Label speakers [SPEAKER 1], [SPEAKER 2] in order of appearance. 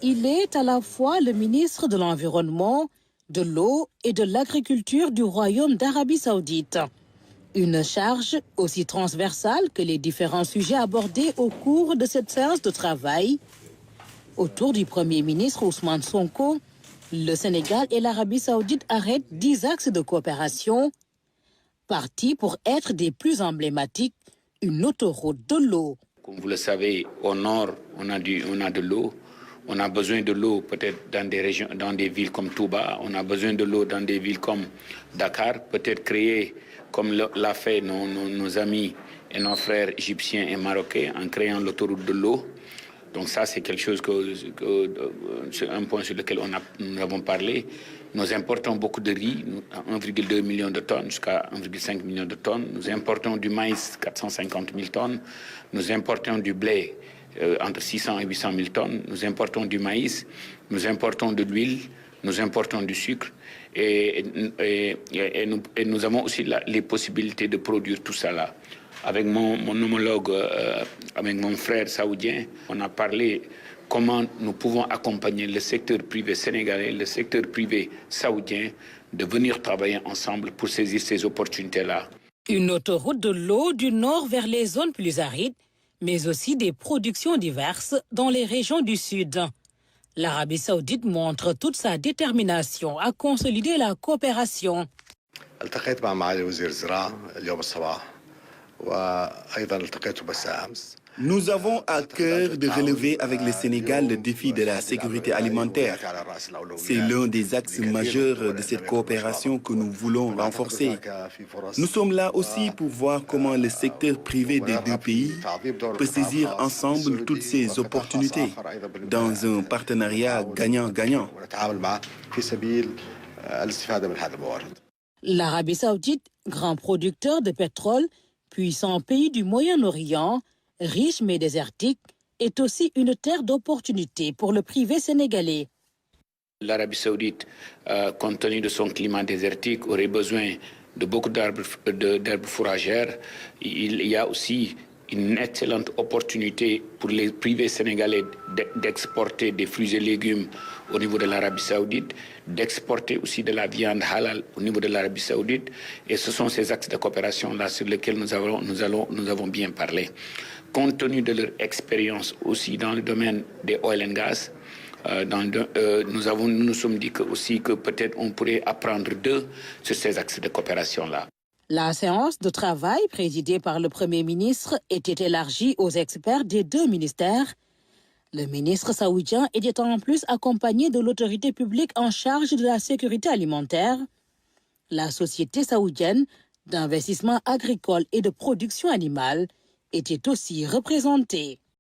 [SPEAKER 1] Il est à la fois le ministre de l'Environnement, de l'Eau et de l'Agriculture du Royaume d'Arabie Saoudite. Une charge aussi transversale que les différents sujets abordés au cours de cette séance de travail. Autour du Premier ministre Ousmane Sonko, le Sénégal et l'Arabie Saoudite arrêtent 10 axes de coopération, partis pour être des plus emblématiques, une autoroute de l'eau.
[SPEAKER 2] Comme vous le savez, au nord, on a de l'eau. On a besoin de l'eau peut-être dans des régions, dans des villes comme Touba. On a besoin de l'eau dans des villes comme Dakar. Peut-être créer, comme l'a fait nos amis et nos frères égyptiens et marocains, en créant l'autoroute de l'eau. Donc ça, c'est quelque chose c'est un point sur lequel nous avons parlé. Nous importons beaucoup de riz, 1,2 million de tonnes jusqu'à 1,5 million de tonnes. Nous importons du maïs, 450 000 tonnes. Nous importons du blé, entre 600 et 800 000 tonnes. Nous importons du maïs, nous importons de l'huile, nous importons du sucre. Et nous avons aussi les possibilités de produire tout ça là. Avec mon homologue, avec mon frère saoudien, on a parlé comment nous pouvons accompagner le secteur privé sénégalais, le secteur privé saoudien, de venir travailler ensemble pour saisir ces opportunités-là.
[SPEAKER 1] Une autoroute de l'eau du nord vers les zones plus arides, mais aussi des productions diverses dans les régions du sud. L'Arabie saoudite montre toute sa détermination à consolider la coopération.
[SPEAKER 3] Nous avons à cœur de relever avec le Sénégal le défi de la sécurité alimentaire. C'est l'un des axes majeurs de cette coopération que nous voulons renforcer. Nous sommes là aussi pour voir comment le secteur privé des deux pays peut saisir ensemble toutes ces opportunités dans un partenariat gagnant-gagnant.
[SPEAKER 1] L'Arabie saoudite, grand producteur de pétrole, puissant pays du Moyen-Orient, riche mais désertique, est aussi une terre d'opportunités pour le privé sénégalais.
[SPEAKER 2] L'Arabie saoudite, compte tenu de son climat désertique, aurait besoin de beaucoup d'herbes fourragères. Il y a aussi une excellente opportunité pour les privés sénégalais d'exporter des fruits et légumes au niveau de l'Arabie saoudite, d'exporter aussi de la viande halal au niveau de l'Arabie saoudite. Et ce sont ces axes de coopération-là sur lesquels nous avons bien parlé. Compte tenu de leur expérience aussi dans le domaine des oil and gas, nous nous sommes dit aussi que peut-être on pourrait apprendre d'eux sur ces axes de coopération-là.
[SPEAKER 1] La séance de travail présidée par le Premier ministre était élargie aux experts des deux ministères. Le ministre saoudien était en plus accompagné de l'autorité publique en charge de la sécurité alimentaire. La société saoudienne d'investissement agricole et de production animale était aussi représentée.